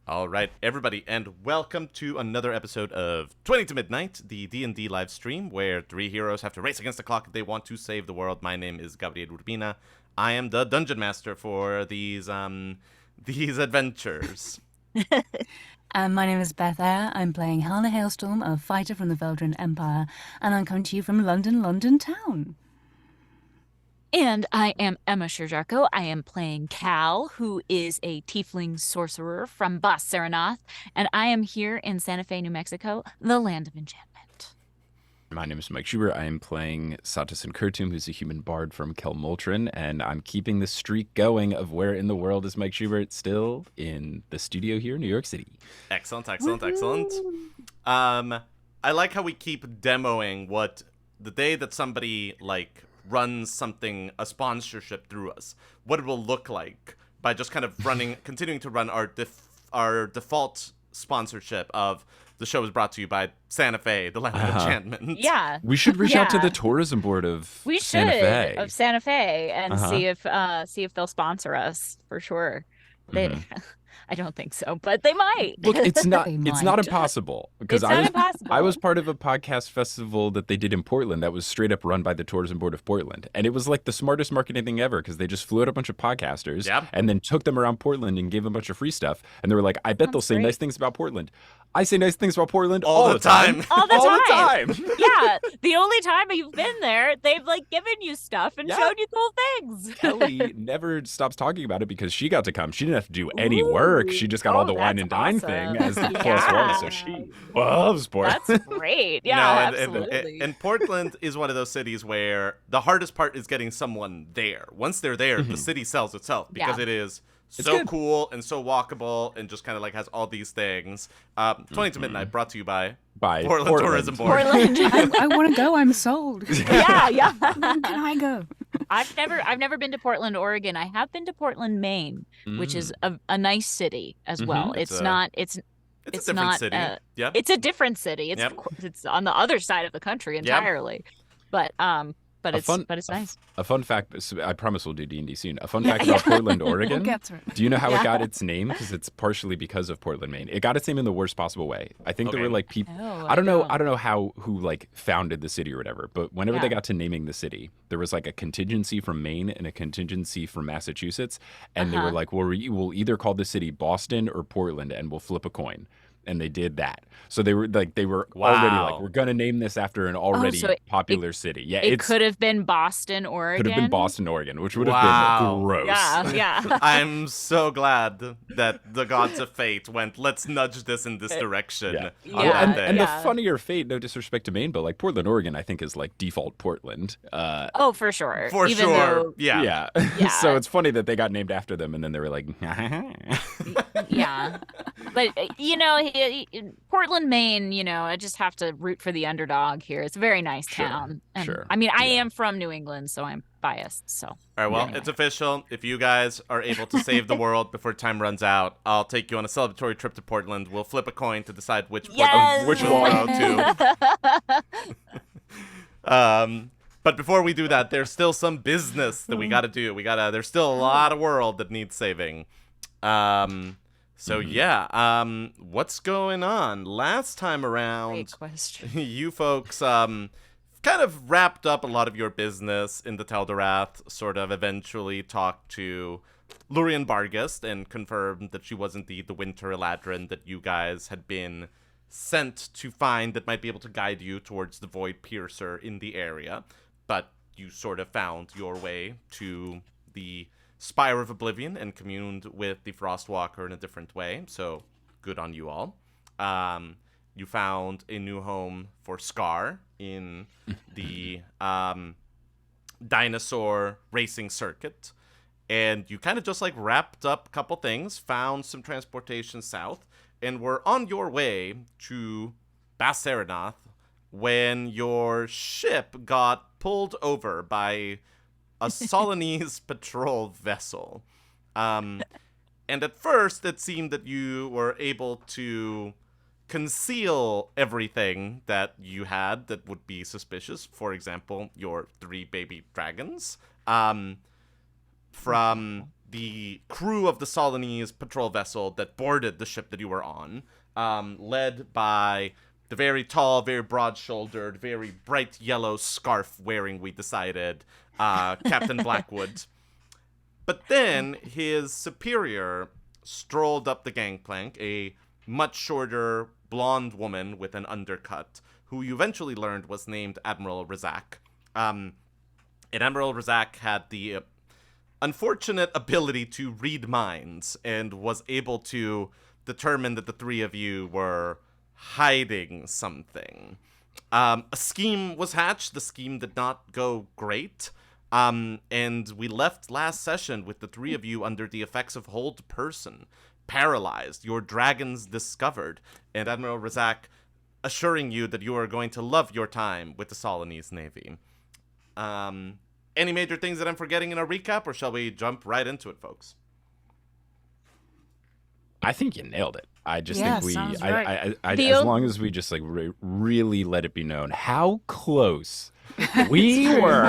All right, everybody, and welcome to another episode of 20 to Midnight, the D&D live stream where three heroes have to race against the clock if they want to save the world. My name is Gabriel Urbina. I am the dungeon master for these adventures. My name is Beth Eyre. I'm playing Helena Hailstorm, a fighter from the Veldrin Empire, and I'm coming to you from London town. And I am Emma Sherr-Ziarko. I am playing Cal, who is a tiefling sorcerer from Bas Serenoth, and I am here in Santa Fe, New Mexico, the land of enchantment. My name is Mike Schubert. I am playing Satus and Kurtum, who's a human bard from Kelmoltron, and I'm keeping the streak going of where in the world is Mike Schubert still in the studio here in New York City. Excellent. I like how we keep demoing what the day that somebody runs something, a sponsorship through us, what it will look like by just kind of continuing to run our default sponsorship of the show is brought to you by Santa Fe, the land of enchantment. Yeah. We should reach out to the tourism board of Santa Fe. Of Santa Fe and see if they'll sponsor us for sure. They I don't think so, but they might. Look, it's not impossible because I was part of a podcast festival that they did in Portland that was straight up run by the tourism board of Portland, and it was like the smartest marketing thing ever because they just flew out a bunch of podcasters and then took them around Portland and gave them a bunch of free stuff, and they were like, I bet they'll say nice things about Portland. I say nice things about Portland all the time. All the time. Yeah, the only time you've been there, they've given you stuff and shown you cool things. Kelly never stops talking about it because she got to come. She didn't have to do any work. She just got all the wine and dine thing as the plus one, so she loves Portland. That's great. Yeah, absolutely. And Portland is one of those cities where the hardest part is getting someone there. Once they're there, the city sells itself because it is so cool and so walkable and just kind of has all these things. 20 to Midnight brought to you by Portland Tourism Board. Portland. I want to go. I'm sold. Yeah. When can I go? I've never been to Portland, Oregon. I have been to Portland, Maine, which is a nice city as well. It's a different city. It's a different city. It's on the other side of the country entirely. But it's nice. A fun fact, I promise we'll do D&D soon. A fun fact about Portland, Oregon. We'll get to it. Do you know how it got its name? Because it's partially because of Portland, Maine. It got its name in the worst possible way. I think there were people. I don't know who founded the city or whatever. But whenever they got to naming the city, there was a contingency from Maine and a contingency from Massachusetts, and they were like, "Well, we'll either call the city Boston or Portland, and we'll flip a coin." And they did that. So they were already we're gonna name this after an already popular city. Yeah, it could have been Boston, Oregon. Could have been Boston, Oregon, which would have been gross. Yeah. I'm so glad that the gods of fate went, let's nudge this in this direction. And the funnier fate, no disrespect to Maine, but Portland, Oregon, I think is default Portland. For sure. Yeah. So it's funny that they got named after them, and then they were like, yeah. But Portland, Maine, I just have to root for the underdog here. It's a very nice town. And, sure. I mean, I am from New England, so I'm biased. So. All right, well, It's official. If you guys are able to save the world before time runs out, I'll take you on a celebratory trip to Portland. We'll flip a coin to decide which one we'll go to. But before we do that, there's still some business that we got to do. There's still a lot of world that needs saving. What's going on? Last time around, great question. You folks kind of wrapped up a lot of your business in the Teldorath, sort of eventually talked to Lurian Bargast and confirmed that she was indeed the Winter Eladrin that you guys had been sent to find that might be able to guide you towards the Void Piercer in the area. But you sort of found your way to the Spire of Oblivion and communed with the Frostwalker in a different way, so good on you all. You found a new home for Scar in the dinosaur racing circuit, and you kind of just wrapped up a couple things, found some transportation south, and were on your way to Bas Serenoth when your ship got pulled over by a Solinese patrol vessel. And at first, it seemed that you were able to conceal everything that you had that would be suspicious. For example, your 3 baby dragons. From the crew of the Solinese patrol vessel that boarded the ship that you were on, led by the very tall, very broad-shouldered, very bright yellow scarf-wearing, we decided, Captain Blackwood. But then his superior strolled up the gangplank, a much shorter, blonde woman with an undercut, who you eventually learned was named Admiral Razac. And Admiral Razac had the unfortunate ability to read minds and was able to determine that the three of you were hiding something. A scheme was hatched. The scheme did not go great. And we left last session with the three of you under the effects of hold person, paralyzed, your dragons discovered, and Admiral Razac assuring you that you are going to love your time with the Solinese Navy. Any major things that I'm forgetting in our recap, or shall we jump right into it, folks? I think you nailed it. I just Yeah, think we, sounds right. as long as we just like really let it be known how close we were.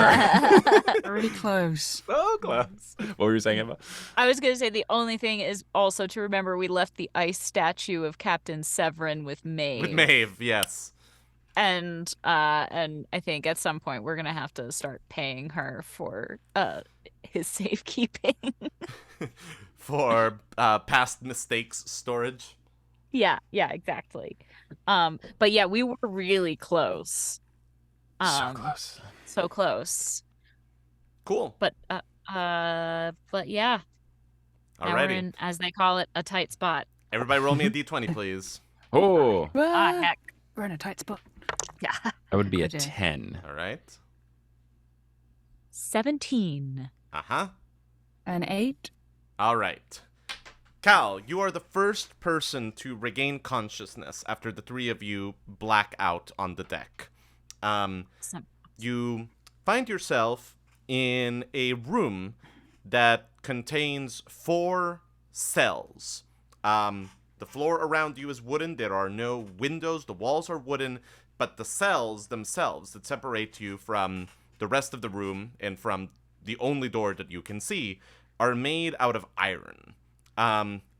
Really close. So close. What were you saying, Emma? I was going to say the only thing is also to remember we left the ice statue of Captain Severin with Maeve. With Maeve, yes. And I think at some point we're gonna have to start paying her for his safekeeping. For past mistakes storage. Yeah, exactly. But yeah, we were really close. So close. Cool. But yeah. Now we're in, as they call it, a tight spot. Everybody roll me a d20, please. Oh. Heck. We're in a tight spot. Yeah. That would be a Okay. 10. All right. 17. Uh-huh. An 8. All right. Cal, you are the first person to regain consciousness after the three of you black out on the deck. You find yourself in a room that contains 4 cells. The floor around you is wooden. There are no windows. The walls are wooden, but the cells themselves that separate you from the rest of the room and from the only door that you can see are made out of iron.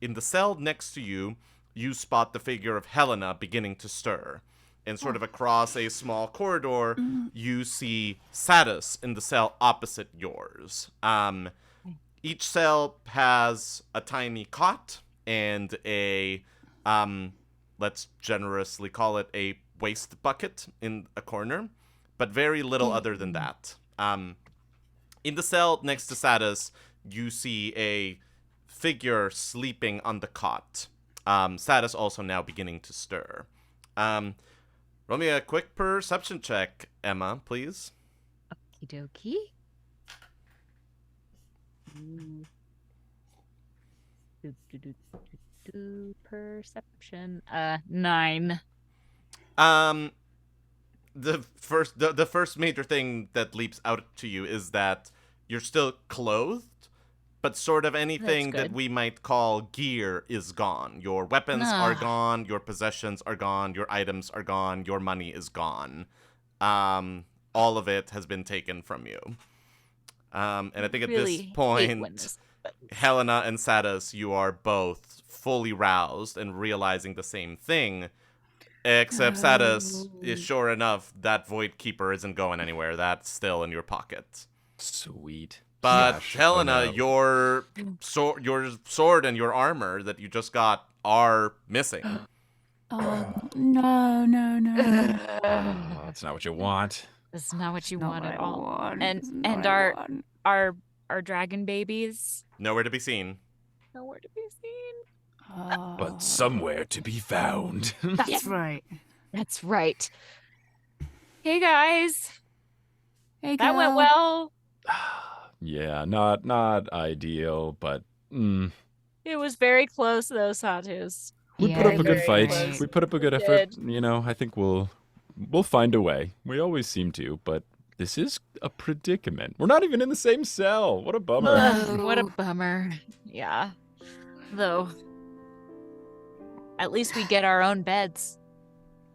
In the cell next to you, you spot the figure of Helena beginning to stir. And sort of across a small corridor, you see Satus in the cell opposite yours. Each cell has a tiny cot and a, let's generously call it a waste bucket in a corner, but very little other than that. In the cell next to Satus, you see a figure sleeping on the cot. Satus also now beginning to stir. Roll me a quick perception check, Emma, please. Okie dokie. Perception. 9. The first major thing that leaps out to you is that you're still clothed, but sort of anything that we might call gear is gone. Your weapons are gone, your possessions are gone, your items are gone, your money is gone. All of it has been taken from you. And I think at this point, Helena and Satus, you are both fully roused and realizing the same thing. Except Satus is sure enough, that Void Keeper isn't going anywhere. That's still in your pocket. Sweet. But Gosh, Helena, your sword and your armor that you just got are missing. Oh, no. Oh, that's not what you want. That's not what you want at all. Want. And our dragon babies, Nowhere to be seen. nowhere to be seen. But somewhere to be found. That's right. That's right. Hey guys, Hey, that went girl. well. Yeah, not ideal, but It was very close though, Satus. we put up a good very fight. close. We put up a good We effort. did. You know, I think we'll find a way. We always seem to, but this is a predicament. We're not even in the same cell. What a bummer. Ugh, what a bummer. Yeah. Though, at least we get our own beds.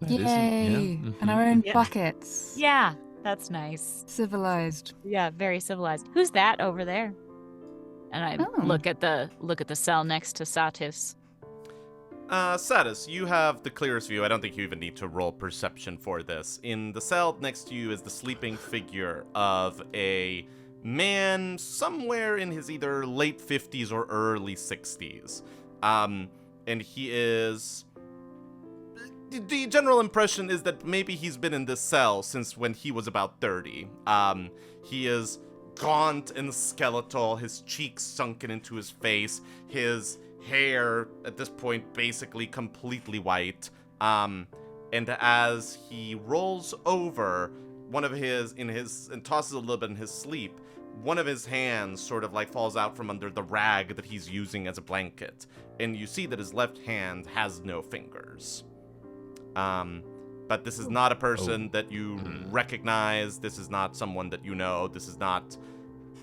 That isn't- Yay. yeah, And our own Yeah. buckets. Yeah, that's nice. Civilized. Yeah, very civilized. Who's that over there? And I look at the cell next to Satus. Satus, you have the clearest view. I don't think you even need to roll perception for this. In the cell next to you is the sleeping figure of a man somewhere in his either late 50s or early 60s. And he is... The general impression is that maybe he's been in this cell since when he was about 30. He is gaunt and skeletal, his cheeks sunken into his face, his hair at this point basically completely white. And as he rolls over, and tosses a little bit in his sleep, one of his hands sort of like falls out from under the rag that he's using as a blanket. And you see that his left hand has no fingers. But this is not a person that you recognize. This is not someone that you know. This is not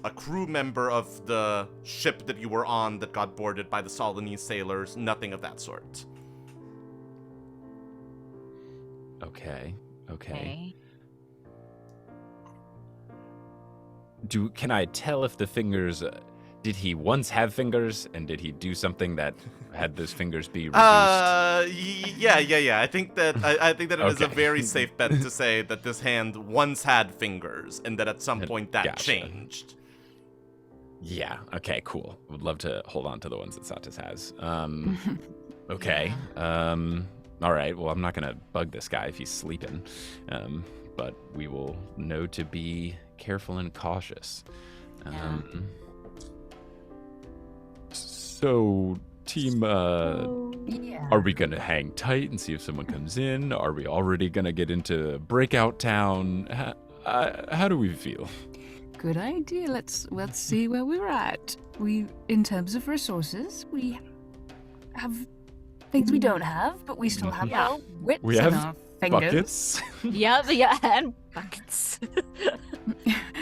a crew member of the ship that you were on that got boarded by the Solinese sailors. Nothing of that sort. Okay. Can I tell if the fingers... did he once have fingers, and did he do something that had those fingers be reduced? Yeah. I think that it is a very safe bet to say that this hand once had fingers, and that at some point that changed. Yeah. Okay. Cool. Would love to hold on to the ones that Satus has. Okay. All right. Well, I'm not gonna bug this guy if he's sleeping, but we will know to be careful and cautious. So, team, are we going to hang tight and see if someone comes in? Are we already going to get into breakout town? How do we feel? Good idea. Let's see where we're at. In terms of resources, we have things we don't have, but we still have our wits and our fingers. Buckets. Yeah, and buckets.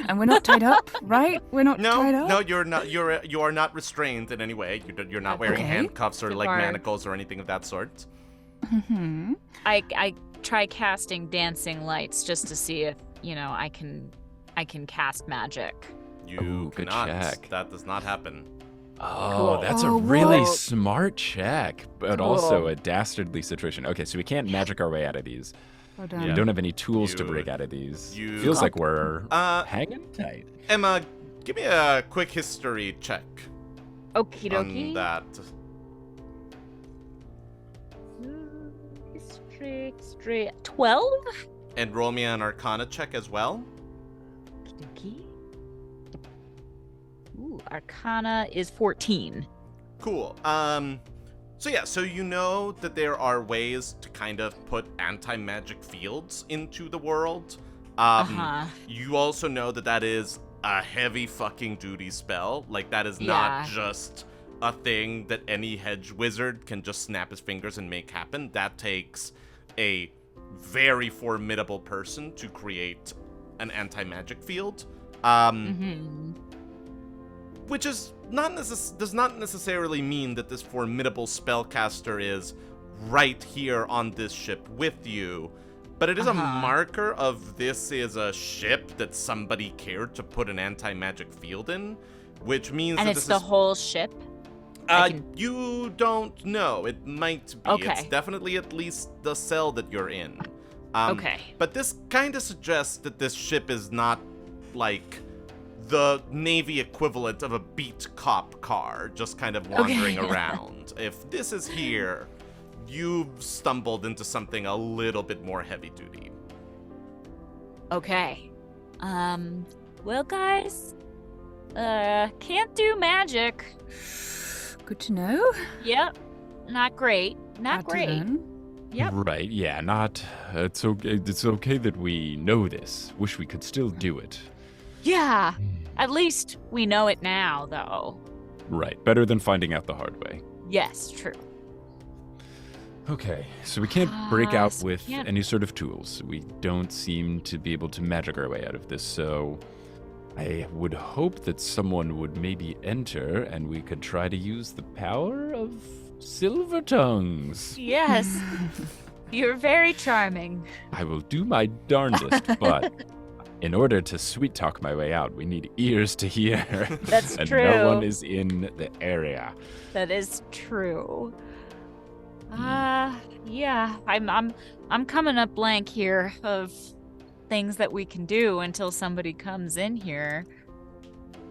And we're not tied up, right? We're not tied up? No, you're not. You are not restrained in any way. You're not wearing handcuffs or manacles or anything of that sort. Mm-hmm. I try casting dancing lights just to see if, I can cast magic. You cannot. Check. That does not happen. Oh, that's a really smart check, but also a dastardly situation. Okay, so we can't magic our way out of these. We don't have any tools to break out of these. Feels like we're hanging tight. Emma, give me a quick history check. Okie dokie. On that. History 12. And roll me an Arcana check as well. Okie. Ooh, Arcana is 14. Cool. So you know that there are ways to kind of put anti-magic fields into the world. You also know that is a heavy fucking duty spell. Like, that is not just a thing that any hedge wizard can just snap his fingers and make happen. That takes a very formidable person to create an anti-magic field. Which is does not necessarily mean that this formidable spellcaster is right here on this ship with you, but it is a marker of this is a ship that somebody cared to put an anti-magic field in, which means and that it's the whole ship. You don't know. It might be. Okay. It's definitely at least the cell that you're in. Okay. But this kind of suggests that this ship is not like the Navy equivalent of a beat cop car, just kind of wandering around. If this is here, you've stumbled into something a little bit more heavy duty. Okay. Well, guys, can't do magic. Good to know. Yep. Not great. Not great. Yep. Right, yeah, it's okay that we know this. Wish we could still do it. Yeah. At least we know it now, though. Right. Better than finding out the hard way. Yes, true. Okay, so we can't break out with any sort of tools. We don't seem to be able to magic our way out of this, so I would hope that someone would maybe enter and we could try to use the power of silver tongues. Yes. You're very charming. I will do my darndest, but in order to sweet talk my way out, we need ears to hear. That's and true. No one is in the area. That is true. Yeah, I'm coming up blank here of things that we can do until somebody comes in here.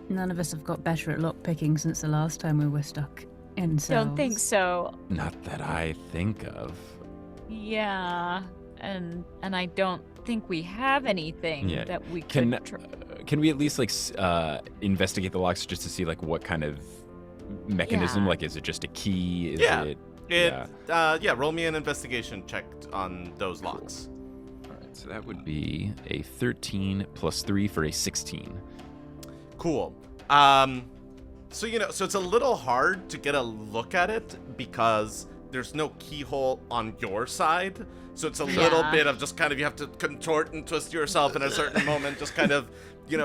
None of us have got better at lockpicking since the last time we were stuck in cells. Don't think so. Not that I think of. Yeah, and I don't think we have anything that we can we at least investigate the locks just to see what kind of mechanism? Is it just a key? Roll me an investigation check on those locks. All right, so that would be a 13 plus 3 for a 16. Cool. So it's a little hard to get a look at it because there's no keyhole on your side. So it's a little bit of just kind of, you have to contort and twist yourself in a certain moment, just kind of,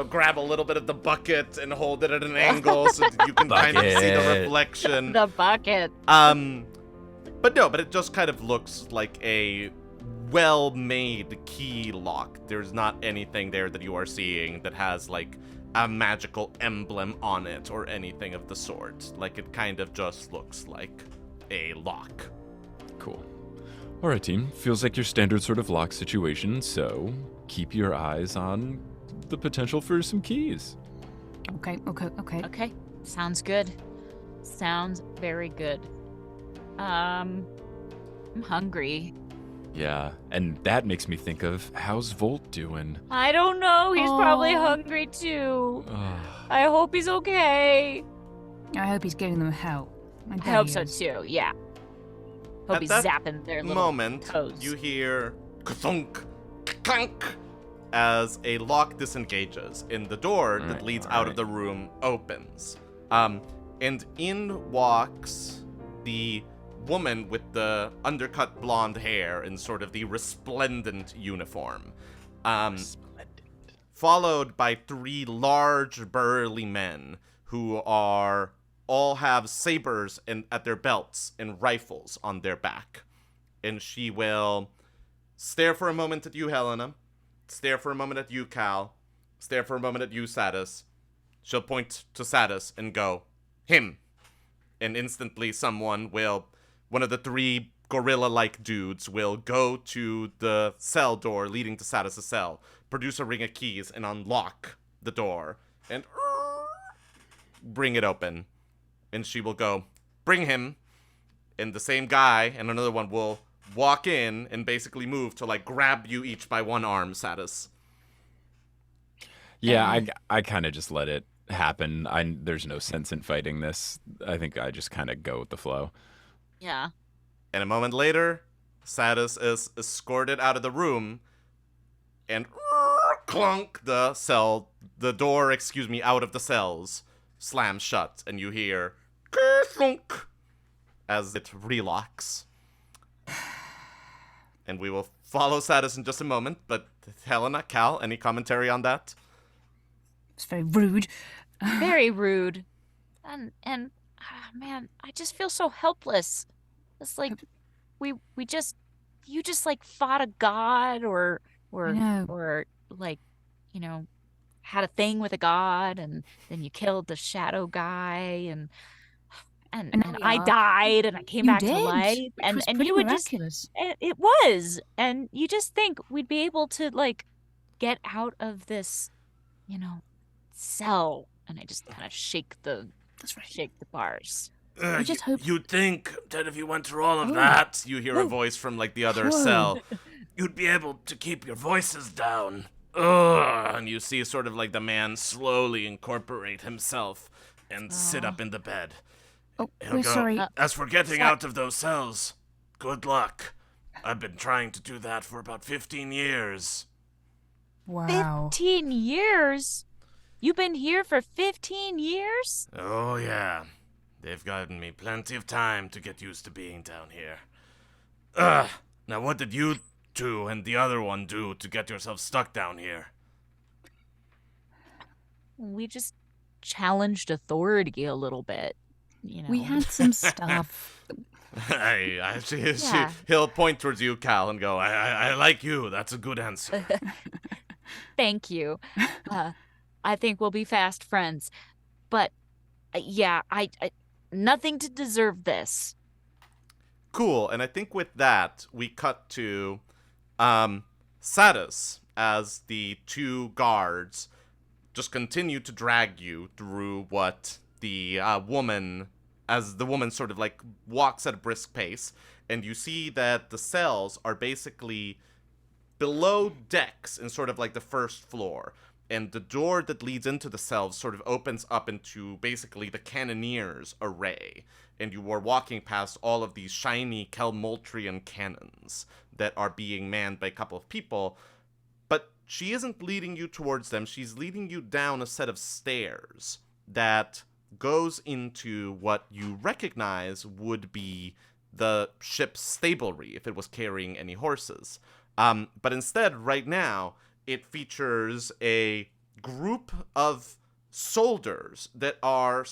grab a little bit of the bucket and hold it at an angle so that you can kind of see the reflection. The bucket. But it just kind of looks like a well-made key lock. There's not anything there that you are seeing that has a magical emblem on it or anything of the sort. It kind of just looks like a lock. Cool. All right, team. Feels like your standard sort of lock situation, so keep your eyes on the potential for some keys. Okay. Sounds good. Sounds very good. I'm hungry. Yeah, and that makes me think of, how's Volt doing? I don't know. He's probably hungry too. I hope he's okay. I hope he's getting them help. I hope so too. Yeah. Hope he's zapping their little moment, toes. You hear ka-thunk, clank, as a lock disengages and the door that leads out of the room opens. And in walks the woman with the undercut blonde hair in sort of the resplendent uniform. Followed by 3 large burly men who all have sabers at their belts and rifles on their back. And she will stare for a moment at you, Helena. Stare for a moment at you, Cal. Stare for a moment at you, Satus. She'll point to Satus and go, him. And instantly one of the 3 gorilla-like dudes will go to the cell door leading to Satus' cell, produce a ring of keys, and unlock the door, and bring it open. And she will go, bring him. And the same guy and another one will walk in and basically move to grab you each by one arm, Satus. Yeah, I kind of just let it happen. There's no sense in fighting this. I think I just kind of go with the flow. Yeah. And a moment later, Satus is escorted out of the room and clunk the door out of the cells slams shut, and you hear thunk as it relocks. And we will follow Satus in just a moment, but Helena, Cal, any commentary on that? It's very rude. Very rude. And man, I just feel so helpless. It's you just fought a god or had a thing with a god, and then you killed the shadow guy, and I died, and I came back to life, and you would miraculous. It was, and you just think we'd be able to get out of this, cell, and I just kind of shake the bars. I just hope you'd think that if you went through all of that, you hear a voice from the other cell, you'd be able to keep your voices down. And you see sort of the man slowly incorporate himself and sit up in the bed. We're sorry. As for getting out of those cells, good luck. I've been trying to do that for about 15 years. Wow. 15 years? You've been here for 15 years? Oh, yeah. They've given me plenty of time to get used to being down here. Now what did you two and the other one do to get yourselves stuck down here? We just challenged authority a little bit, We had some stuff. He'll point towards you, Cal, and go, I like you. That's a good answer. Thank you. I think we'll be fast friends. But yeah, I nothing to deserve this. Cool. And I think with that, we cut to Satus as the two guards just continue to drag you through what the woman, as the woman sort of like walks at a brisk pace, and you see that the cells are basically below decks in sort of like the first floor. And the door that leads into the cells sort of opens up into basically the cannoneers array. And you are walking past all of these shiny Kelmoltrian cannons that are being manned by a couple of people. But she isn't leading you towards them. She's leading you down a set of stairs that goes into what you recognize would be the ship's stablery if it was carrying any horses. But instead, right now, it features a group of soldiers that are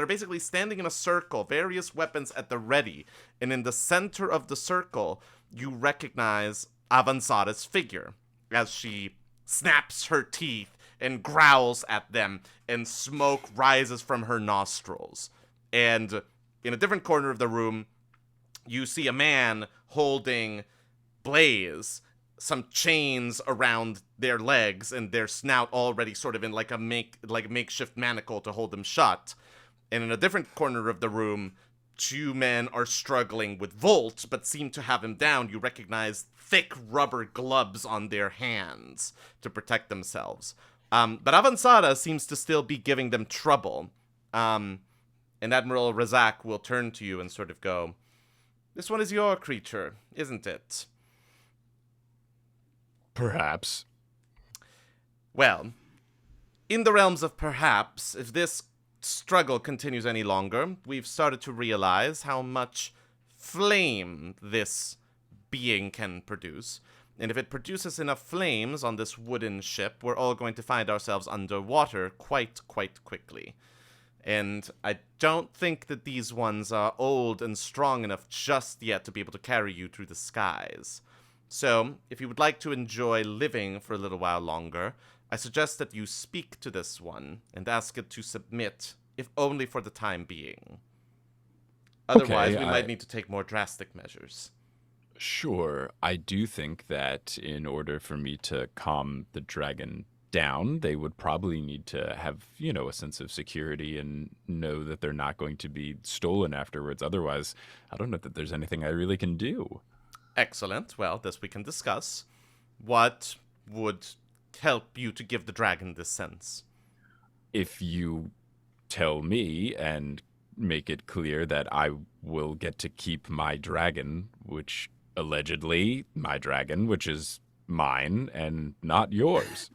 basically standing in a circle, various weapons at the ready. And in the center of the circle, you recognize Avanzada's figure as she snaps her teeth and growls at them, and smoke rises from her nostrils. And in a different corner of the room, you see a man holding Blaze, some chains around their legs and their snout already sort of in like a makeshift manacle to hold them shut. And in a different corner of the room, two men are struggling with Volt, but seem to have him down. You recognize thick rubber gloves on their hands to protect themselves. But Avanzada seems to still be giving them trouble. And Admiral Razac will turn to you and sort of go, "This one is your creature, isn't it?" Perhaps. Well, in the realms of perhaps, if this struggle continues any longer, we've started to realize how much flame this being can produce. And if it produces enough flames on this wooden ship, we're all going to find ourselves underwater quite quickly. And I don't think that these ones are old and strong enough just yet to be able to carry you through the skies. So, if you would like to enjoy living for a little while longer, I suggest that you speak to this one and ask it to submit, if only for the time being. Otherwise, we might need to take more drastic measures. Sure. I do think that in order for me to calm the dragon down, they would probably need to have, a sense of security and know that they're not going to be stolen afterwards. Otherwise, I don't know that there's anything I really can do. Excellent. Well, this we can discuss. What would help you to give the dragon this sense? If you tell me and make it clear that I will get to keep my dragon, which allegedly my dragon, which is mine and not yours.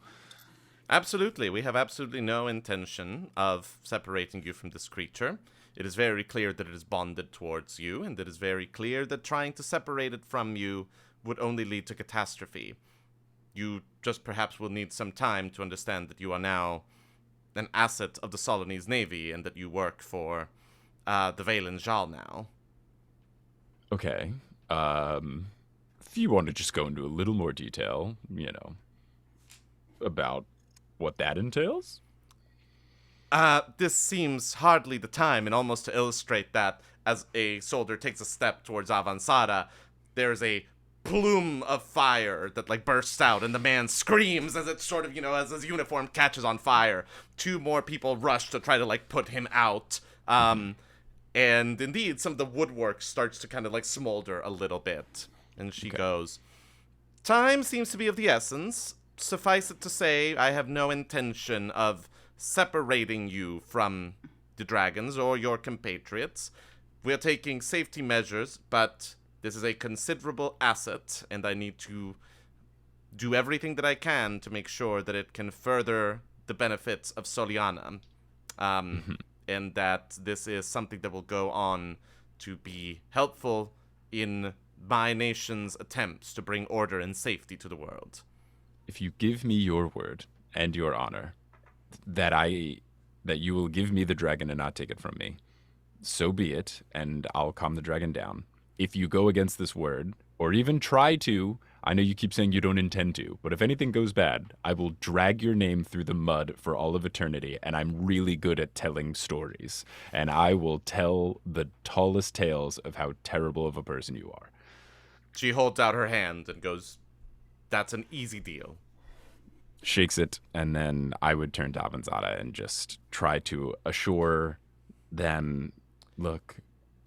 Absolutely. We have absolutely no intention of separating you from this creature. It is very clear that it is bonded towards you, and it is very clear that trying to separate it from you would only lead to catastrophe. You just perhaps will need some time to understand that you are now an asset of the Solinese Navy, and that you work for the Valen Jal now. Okay. If you want to just go into a little more detail, about what that entails? This seems hardly the time, and almost to illustrate that, as a soldier takes a step towards Avanzada, there's a plume of fire that bursts out, and the man screams as it sort of, as his uniform catches on fire. Two more people rush to try to put him out. And indeed, some of the woodwork starts to kind of smolder a little bit. And she goes, "Time seems to be of the essence. Suffice it to say, I have no intention of separating you from the dragons or your compatriots. We're taking safety measures, but this is a considerable asset, and I need to do everything that I can to make sure that it can further the benefits of Soliana, and that this is something that will go on to be helpful in my nation's attempts to bring order and safety to the world." If you give me your word and your honor that you will give me the dragon and not take it from me, so be it, and I'll calm the dragon down. if you go against this word, or even try to, I know you keep saying you don't intend to, but if anything goes bad, I will drag your name through the mud for all of eternity, and I'm really good at telling stories. And I will tell the tallest tales of how terrible of a person you are. She holds out her hand and goes, "That's an easy deal." Shakes it, and then I would turn to Avanzada and just try to assure them, look...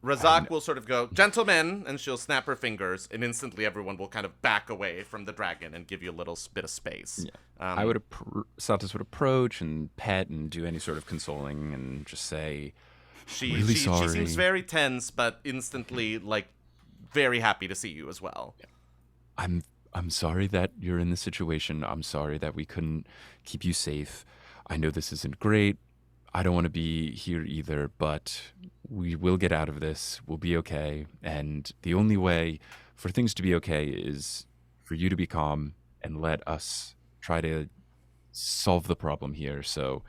Razac will sort of go, "Gentlemen," and she'll snap her fingers, and instantly everyone will kind of back away from the dragon and give you a little bit of space. Yeah. Satus would approach and pet and do any sort of consoling and just say, really sorry. She seems very tense, but instantly, like, very happy to see you as well. Yeah. I'm sorry that you're in this situation. I'm sorry that we couldn't keep you safe. I know this isn't great. I don't want to be here either, but we will get out of this. We'll be okay. And the only way for things to be okay is for you to be calm and let us try to solve the problem here. So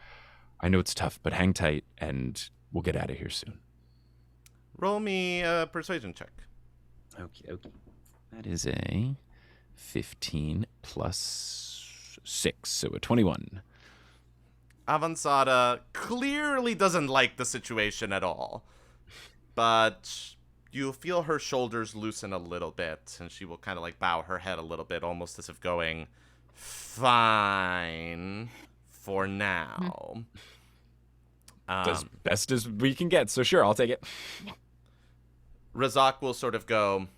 I know it's tough, but hang tight and we'll get out of here soon. Roll me a persuasion check. Okay. That is a 15 plus 6, so a 21. Avanzada clearly doesn't like the situation at all, but you feel her shoulders loosen a little bit, and she will kind of like bow her head a little bit, almost as if going, "Fine, for now." As best as we can get, so sure, I'll take it. Razac will sort of go,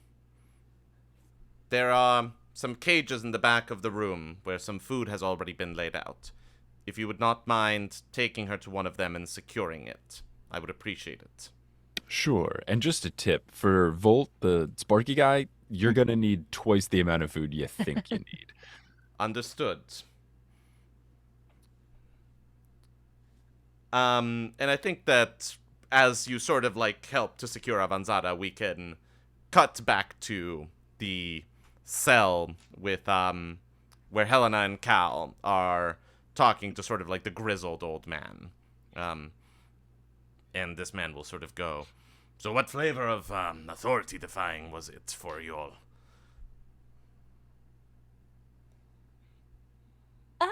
"There are some cages in the back of the room where some food has already been laid out. If you would not mind taking her to one of them and securing it, I would appreciate it." Sure. And just a tip, for Volt, the Sparky guy, you're going to need twice the amount of food you think you need. Understood. And I think that as you sort of like help to secure Avanzada, we can cut back to the cell with where Helena and Cal are talking to sort of like the grizzled old man. And this man will sort of go, "So what flavor of authority defying was it for you all?" A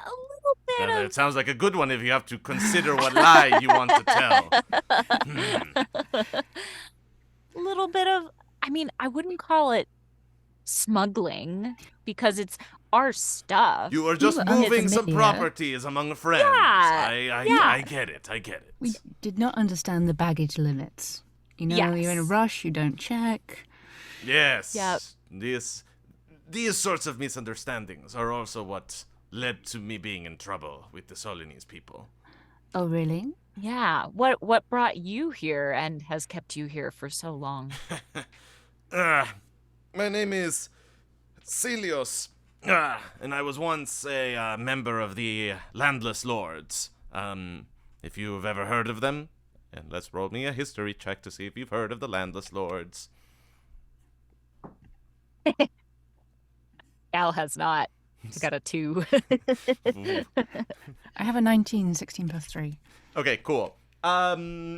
little bit of... It sounds like a good one if you have to consider what lie you want to tell. A little bit of... I mean, I wouldn't call it smuggling because it's our stuff. You are just moving some properties among friends. Yeah. I get it. We did not understand the baggage limits. You know, You're in a rush, you don't check. Yes. Yep. These sorts of misunderstandings are also what led to me being in trouble with the Solinese people. Oh, really? Yeah. What brought you here and has kept you here for so long? My name is Celios, and I was once a member of the Landless Lords. If you've ever heard of them, and let's roll me a history check to see if you've heard of the Landless Lords. Al has not. I got a 2. I have a 19, 16 plus 3. Okay, cool. Helena,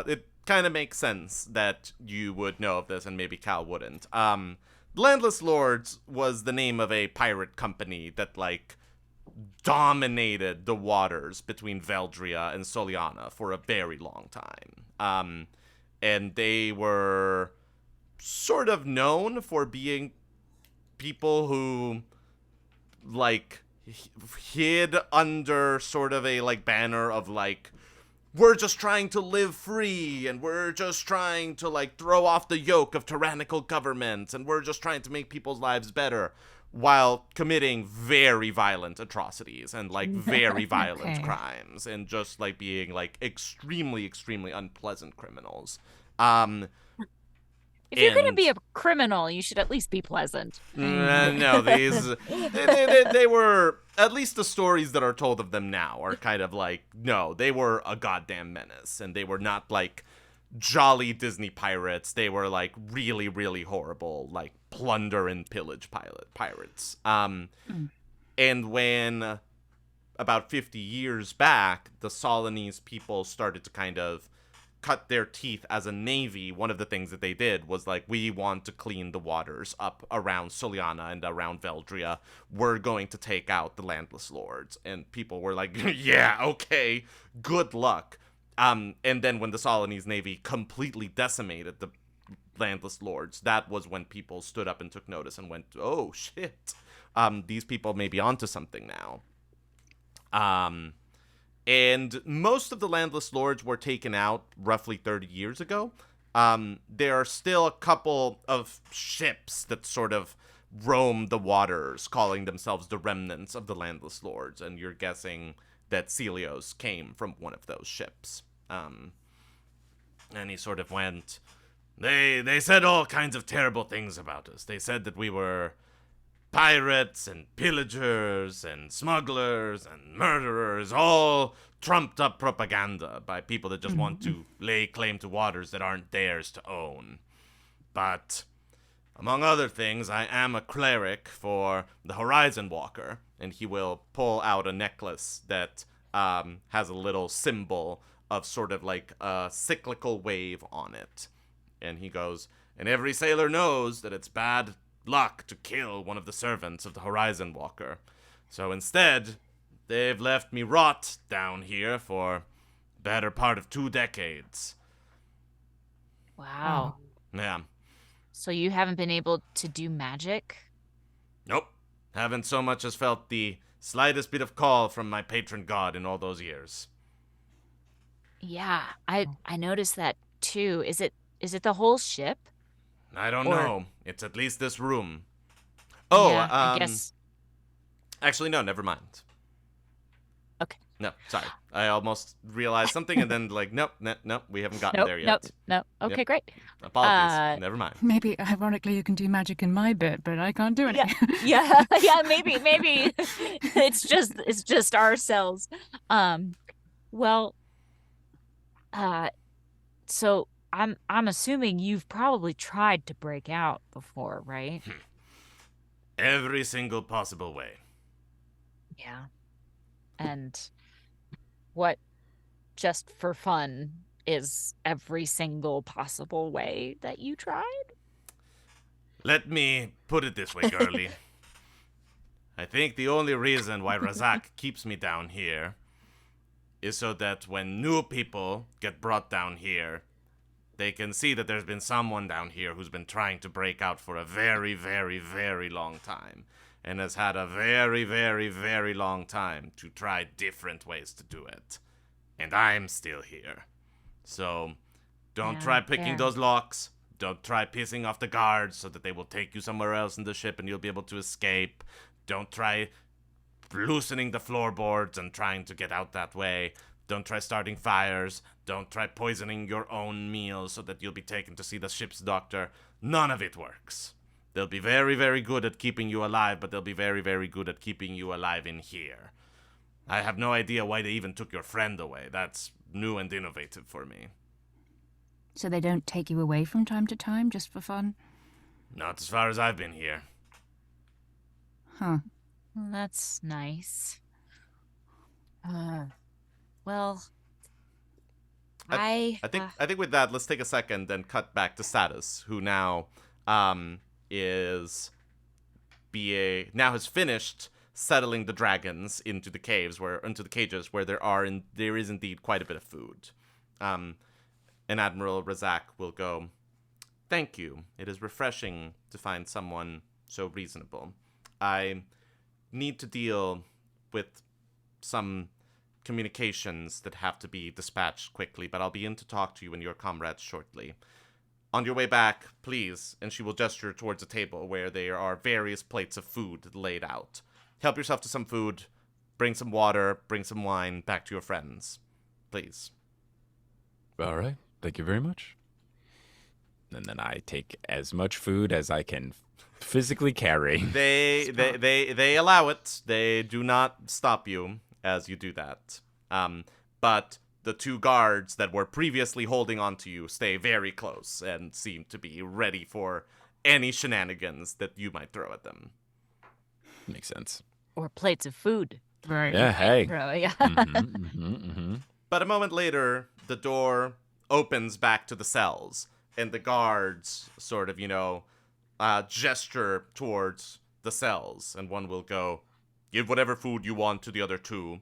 it kind of makes sense that you would know of this and maybe Cal wouldn't. Landless Lords was the name of a pirate company that, like, dominated the waters between Veldria and Soliana for a very long time. And they were sort of known for being people who, like, hid under sort of a, like, banner of, like, we're just trying to live free, and we're just trying to, like, throw off the yoke of tyrannical government, and we're just trying to make people's lives better, while committing very violent atrocities and, like, very violent crimes, and just, like, being, like, extremely, extremely unpleasant criminals. If you're going to be a criminal, you should at least be pleasant. No, they were, at least the stories that are told of them now are kind of like, no, they were a goddamn menace, and they were not, like, jolly Disney pirates. They were, like, really, really horrible, like, plunder and pillage pirates. And when, about 50 years back, the Solinese people started to kind of cut their teeth as a navy, one of the things that they did was like, we want to clean the waters up around Soliana and around Veldria. We're going to take out the landless lords. And people were like, yeah, okay, good luck. And then when the Solinese Navy completely decimated the landless lords, that was when people stood up and took notice and went, oh shit, these people may be onto something now. And most of the landless lords were taken out roughly 30 years ago. There are still a couple of ships that sort of roam the waters, calling themselves the remnants of the landless lords, and you're guessing that Celios came from one of those ships. And he sort of went, they said all kinds of terrible things about us. They said that we were pirates and pillagers and smugglers and murderers, all trumped up propaganda by people that just want to lay claim to waters that aren't theirs to own. But among other things, I am a cleric for the Horizon Walker, and he will pull out a necklace that has a little symbol of sort of like a cyclical wave on it. And he goes, and every sailor knows that it's bad luck to kill one of the servants of the Horizon Walker. So instead, they've left me rot down here for the better part of 2 decades. Wow. Yeah. So you haven't been able to do magic? Nope. Haven't so much as felt the slightest bit of call from my patron god in all those years. Yeah, I noticed that too. Is it the whole ship? I don't know. It's at least this room. Oh, yeah, I guess. Actually, no, never mind. Okay. No, sorry. I almost realized something and then like, nope, we haven't gotten there yet. No. Okay, Yep. great. Apologies. Never mind. Maybe, ironically, you can do magic in my bit, but I can't do anything. Yeah, maybe. it's just ourselves. So I'm assuming you've probably tried to break out before, right? Every single possible way. Yeah. And what, just for fun, is every single possible way that you tried? Let me put it this way, girlie. I think the only reason why Razac keeps me down here is so that when new people get brought down here, they can see that there's been someone down here who's been trying to break out for a very, very, very long time, and has had a very, very, very long time to try different ways to do it. And I'm still here. So, don't try picking those locks. Don't try pissing off the guards so that they will take you somewhere else in the ship and you'll be able to escape. Don't try loosening the floorboards and trying to get out that way. Don't try starting fires. Don't try poisoning your own meals so that you'll be taken to see the ship's doctor. None of it works. They'll be very, very good at keeping you alive, but they'll be very, very good at keeping you alive in here. I have no idea why they even took your friend away. That's new and innovative for me. So they don't take you away from time to time, just for fun? Not as far as I've been here. Huh. Well, that's nice. Well, I think with that, let's take a second and cut back to Satus, who now has finished settling the dragons into the cages where there is indeed quite a bit of food. And Admiral Razac will go, "Thank you. It is refreshing to find someone so reasonable. I need to deal with some communications that have to be dispatched quickly, but I'll be in to talk to you and your comrades shortly. On your way back, please," and she will gesture towards a table where there are various plates of food laid out. "Help yourself to some food, bring some water, bring some wine back to your friends. Please." All right. Thank you very much. And then I take as much food as I can physically carry. They allow it. They do not stop you as you do that. But the 2 guards that were previously holding on to you stay very close and seem to be ready for any shenanigans that you might throw at them. Makes sense. Or plates of food. Right. Yeah, hey. Yeah. Mm-hmm. But a moment later, the door opens back to the cells, and the guards sort of, gesture towards the cells, and one will go, give whatever food you want to the other 2,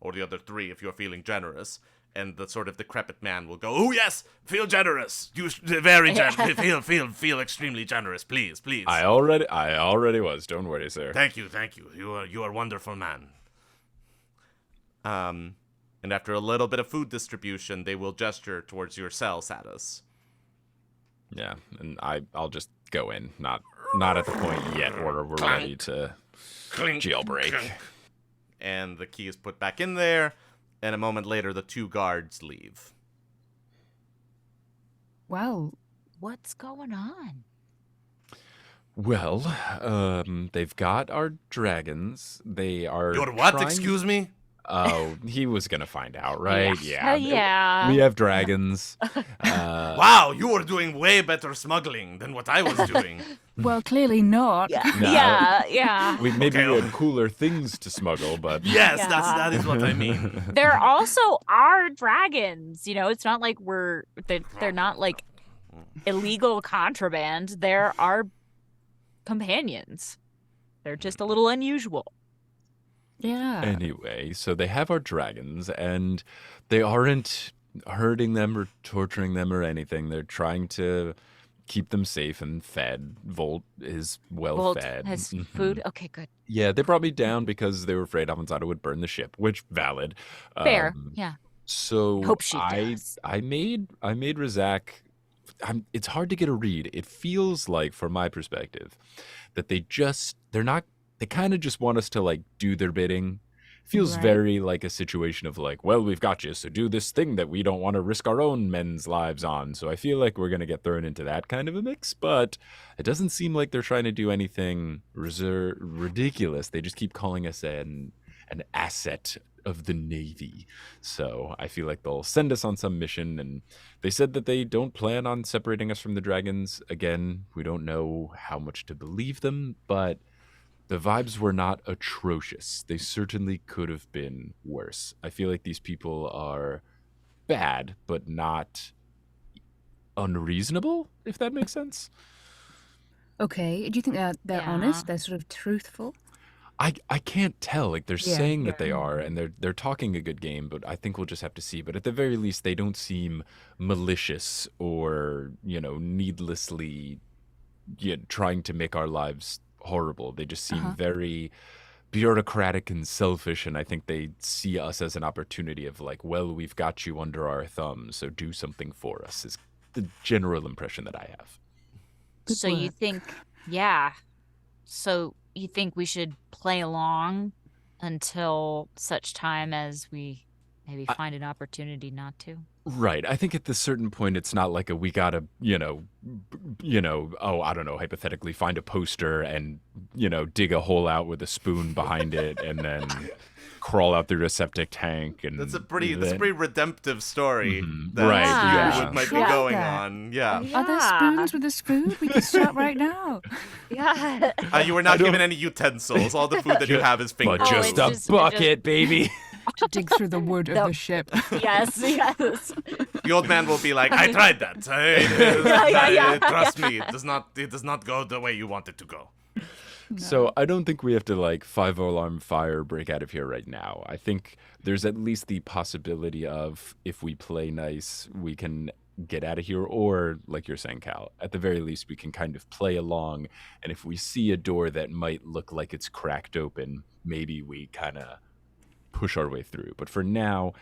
or the other 3 if you're feeling generous. And the sort of decrepit man will go, oh yes, feel generous. You very generous. Feel extremely generous, please. I already was. Don't worry, sir. Thank you. You are a wonderful man. And after a little bit of food distribution, they will gesture towards your cell, Satus. Yeah, and I'll just go in. Not at the point yet where we're ready to jailbreak. And the key is put back in there. And a moment later, the 2 guards leave. Well, what's going on? Well, they've got our dragons. They are. Your what? Excuse me? Oh, he was gonna find out, right? Yeah. We have dragons. Wow, you were doing way better smuggling than what I was doing. Well, clearly not. Yeah. We had cooler things to smuggle, but yes, that is what I mean. They're also our dragons. It's not like they're not like illegal contraband. They're our companions. They're just a little unusual. Yeah. Anyway, so they have our dragons, and they aren't hurting them or torturing them or anything. They're trying to keep them safe and fed. Volt is well fed. Has food? Okay, good. Yeah, they brought me down because they were afraid Avanzado would burn the ship, which valid. Fair, yeah. So hope she does. I made Razac. It's hard to get a read. It feels like, from my perspective, that they kind of just want us to like do their bidding. Feels very like a situation of like, well, we've got you, so do this thing that we don't want to risk our own men's lives on. So I feel like we're going to get thrown into that kind of a mix, but it doesn't seem like they're trying to do anything ridiculous. They just keep calling us an asset of the Navy. So I feel like they'll send us on some mission, and they said that they don't plan on separating us from the dragons. Again, we don't know how much to believe them, but the vibes were not atrocious. They certainly could have been worse. I feel like these people are bad, but not unreasonable, if that makes sense. Okay. Do you think they're honest? They're sort of truthful? I can't tell. Like, they're saying that they are, and they're talking a good game, but I think we'll just have to see. But at the very least, they don't seem malicious or, needlessly trying to make our lives horrible. They just seem very bureaucratic and selfish, and I think they see us as an opportunity of like, well, we've got you under our thumb, so do something for us, is the general impression that I have. So you think we should play along until such time as we maybe find an opportunity not to? Right. I think at this certain point, it's not like we gotta, I don't know, hypothetically find a poster and, dig a hole out with a spoon behind it and then crawl out through a septic tank. And that's a pretty redemptive story. Right. Might be going on. Yeah. Are there spoons with a spoon? We can start right now. Yeah. You were not given any utensils. All the food that you have is finger. But just a bucket, baby. To dig through the wood of the ship. Yes. The old man will be like, I tried that. Trust me, it does not go the way you want it to go. No. So I don't think we have to 5-alarm fire break out of here right now. I think there's at least the possibility of, if we play nice, we can get out of here, or like you're saying, Cal, at the very least we can kind of play along, and if we see a door that might look like it's cracked open, maybe we kind of push our way through. But for now,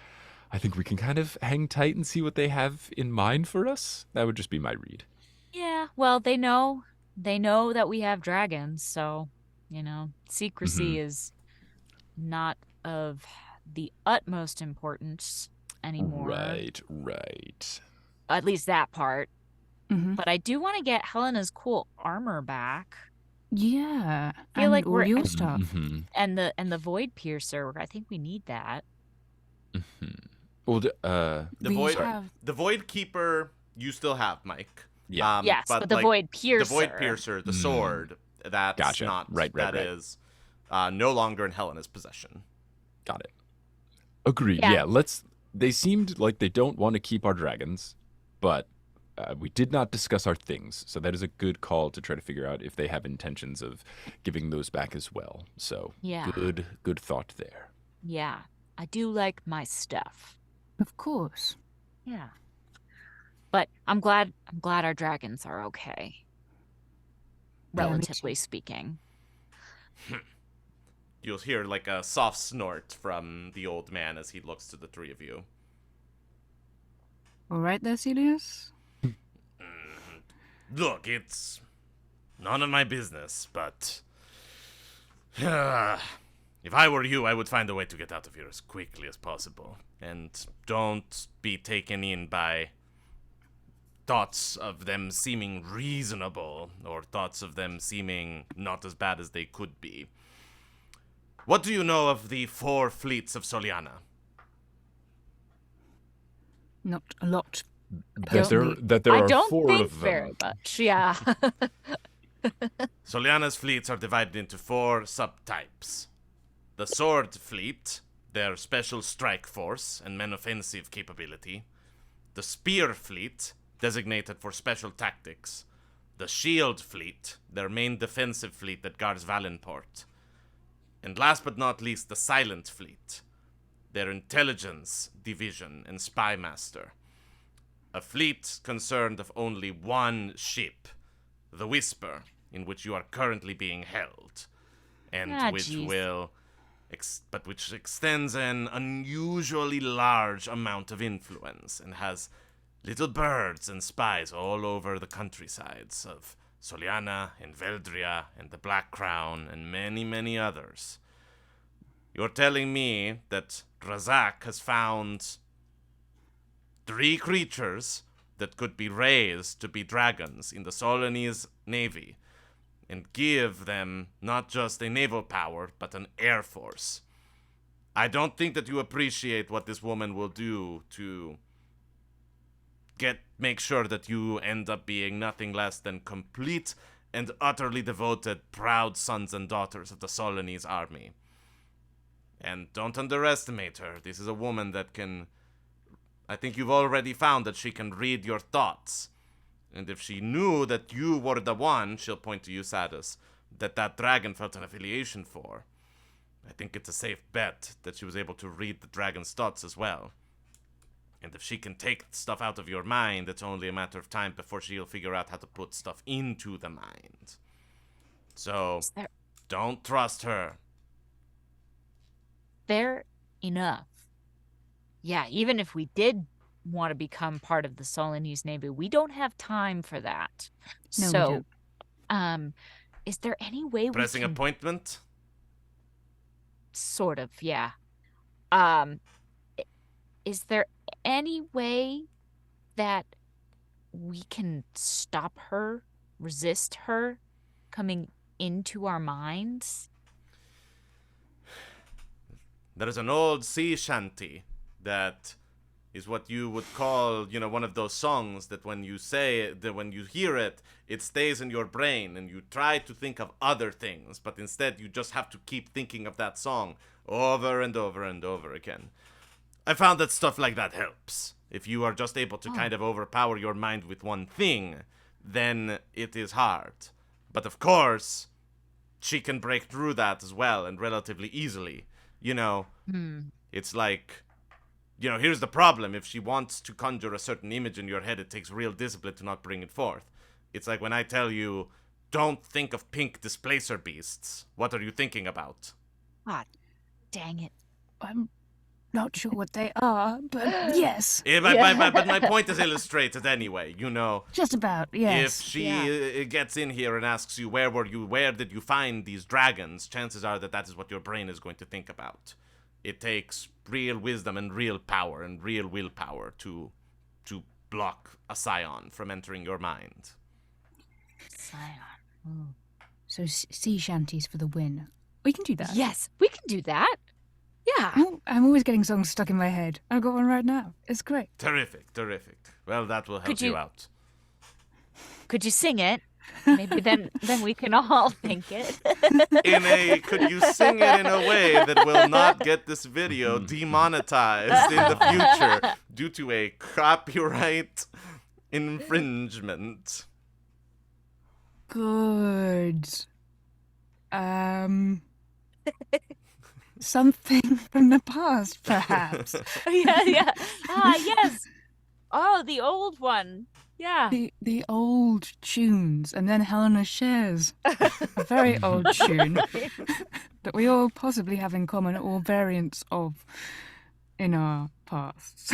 I think we can kind of hang tight and see what they have in mind for us. That would just be my read. Yeah, well, they know that we have dragons, so, secrecy is not of the utmost importance anymore. Right. At least that part. Mm-hmm. But I do want to get Helena's cool armor back. Yeah. I feel like all your stuff. Mm-hmm. And the Void Piercer, I think we need that. Mm-hmm. Well, the Void Keeper you still have, Mike. Yeah. Yes, but the Void Piercer. The Void Piercer, the sword, that's gotcha. not right. is no longer in Helena's possession. Got it. Agreed. Yeah. They seemed like they don't want to keep our dragons, but we did not discuss our things. So that is a good call to try to figure out if they have intentions of giving those back as well. So good thought there. Yeah, I do like my stuff. Of course. Yeah. But I'm glad our dragons are okay. Relatively speaking. You'll hear like a soft snort from the old man as he looks to the three of you. All right there, Celius? Look, it's none of my business, but if I were you, I would find a way to get out of here as quickly as possible. And don't be taken in by thoughts of them seeming reasonable or thoughts of them seeming not as bad as they could be. What do you know of the 4 fleets of Soliana? Not a lot. That there are 4 of them. I don't think very much, yeah. Soliana's fleets are divided into 4 subtypes. The Sword Fleet, their special strike force and men offensive capability. The Spear Fleet, designated for special tactics. The Shield Fleet, their main defensive fleet that guards Valenport. And last but not least, the Silent Fleet, their intelligence division and spy master. A fleet concerned of only one ship, the Whisper, in which you are currently being held, and which extends an unusually large amount of influence and has little birds and spies all over the countrysides of Soliana and Veldria and the Black Crown and many, many others. You're telling me that Razac has found 3 creatures that could be raised to be dragons in the Solinese Navy and give them not just a naval power, but an air force. I don't think that you appreciate what this woman will do to make sure that you end up being nothing less than complete and utterly devoted, proud sons and daughters of the Solinese army. And don't underestimate her. This is a woman that can... I think you've already found that she can read your thoughts. And if she knew that you were the one, she'll point to you, Satus, that dragon felt an affiliation for. I think it's a safe bet that she was able to read the dragon's thoughts as well. And if she can take stuff out of your mind, it's only a matter of time before she'll figure out how to put stuff into the mind. So, don't trust her. Fair enough. Yeah, even if we did want to become part of the Solinese Navy, we don't have time for that. No, so, we don't. Is there any way Pressing we can... appointment? Sort of, yeah. Is there any way that we can stop her, resist her coming into our minds? There is an old sea shanty that is what you would call, one of those songs that when you say, that when you hear it, it stays in your brain and you try to think of other things, but instead you just have to keep thinking of that song over and over and over again. I found that stuff like that helps. If you are just able to kind of overpower your mind with one thing, then it is hard. But of course, she can break through that as well and relatively easily. It's like... here's the problem. If she wants to conjure a certain image in your head, it takes real discipline to not bring it forth. It's like when I tell you, don't think of pink displacer beasts. What are you thinking about? Ah, dang it. I'm not sure what they are, but yes. But my point is illustrated anyway, Just about, yes. If she gets in here and asks you, where did you find these dragons, chances are that is what your brain is going to think about. It takes real wisdom and real power and real willpower to block a scion from entering your mind. Scion. Ooh. So sea shanties for the win. We can do that. Yes, we can do that. Yeah. I'm always getting songs stuck in my head. I've got one right now. It's great. Terrific. Well, that will help you out. Could you sing it? Maybe then we can all think it. Could you sing it in a way that will not get this video demonetized in the future due to a copyright infringement? Good. Something from the past, perhaps. Yeah. Ah, yes. Oh, the old one. Yeah. The old tunes, and then Helena shares a very old tune that we all possibly have in common, or variants of in our pasts.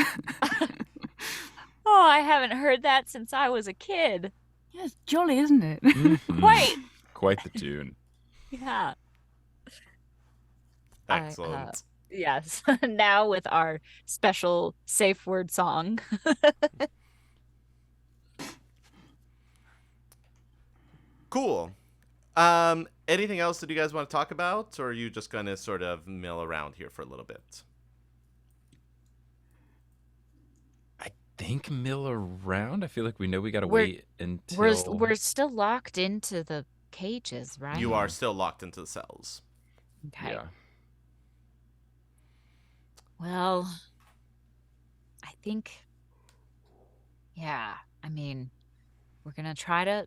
Oh, I haven't heard that since I was a kid. Yeah, it's jolly, isn't it? Mm-hmm. Quite the tune. Yeah. Excellent. Yes. Now with our special safe word song. Cool. Anything else that you guys want to talk about, or are you just gonna sort of mill around here for a little bit? I think mill around. I feel like we know we gotta wait until we're still locked into the cages, right? You are still locked into the cells. Okay. Yeah. Well, I think, yeah, I mean, we're gonna try to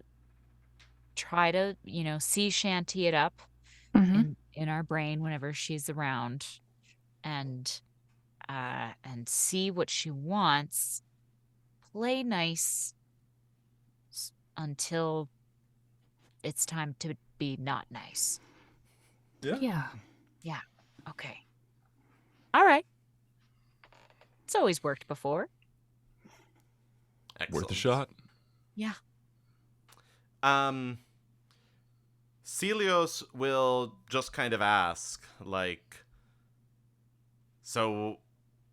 sea shanty it up in our brain whenever she's around, and see what she wants. Play nice until it's time to be not nice. Yeah. Okay. All right. It's always worked before. Excellent. Worth a shot. Yeah. Celios will just kind of ask, like, so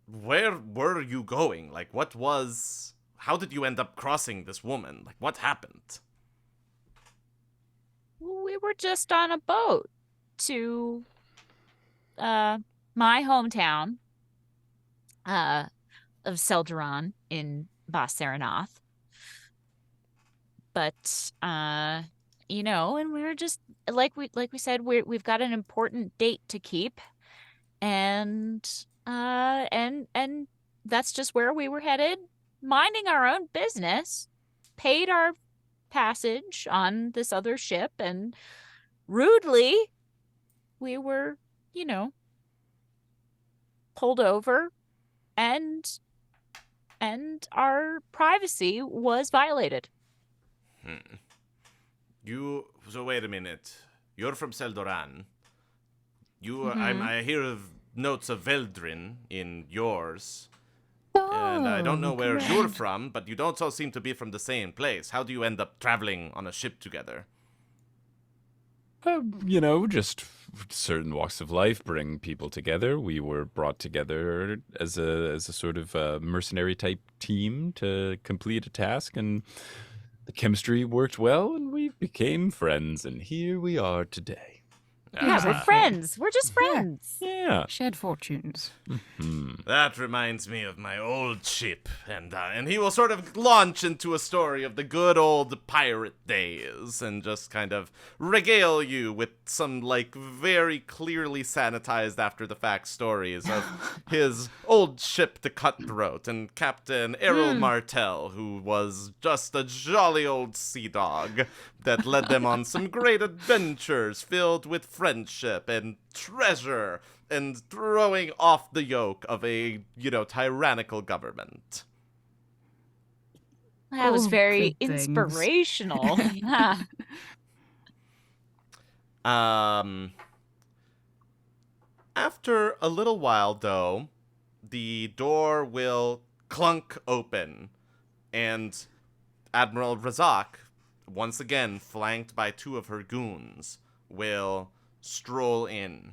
where were you going? Like, how did you end up crossing this woman? Like, what happened? We were just on a boat to my hometown of Selderon in Bas Saranath. But and we were just like we said, we've got an important date to keep, and that's just where we were headed, minding our own business, paid our passage on this other ship, and rudely we were, pulled over, and our privacy was violated. So wait a minute. You're from Seldoran. I hear of notes of Veldrin in yours. And I don't know where you're from, but you don't all seem to be from the same place. How do you end up traveling on a ship together? Just certain walks of life bring people together. We were brought together as a sort of mercenary type team to complete a task, and the chemistry worked well, and we became friends, and here we are today. Yeah, we're friends. We're just friends. Yeah. Shared fortunes. That reminds me of my old ship, and he will sort of launch into a story of the good old pirate days, and just kind of regale you with some, like, very clearly sanitized after-the-fact stories of his old ship, the Cutthroat, and Captain Errol Martell, who was just a jolly old sea dog that led them on some great adventures filled with friendship and treasure and throwing off the yoke of a, tyrannical government. That was very inspirational. Yeah. After a little while, though, the door will clunk open, and Admiral Razac, once again flanked by two of her goons, will stroll in,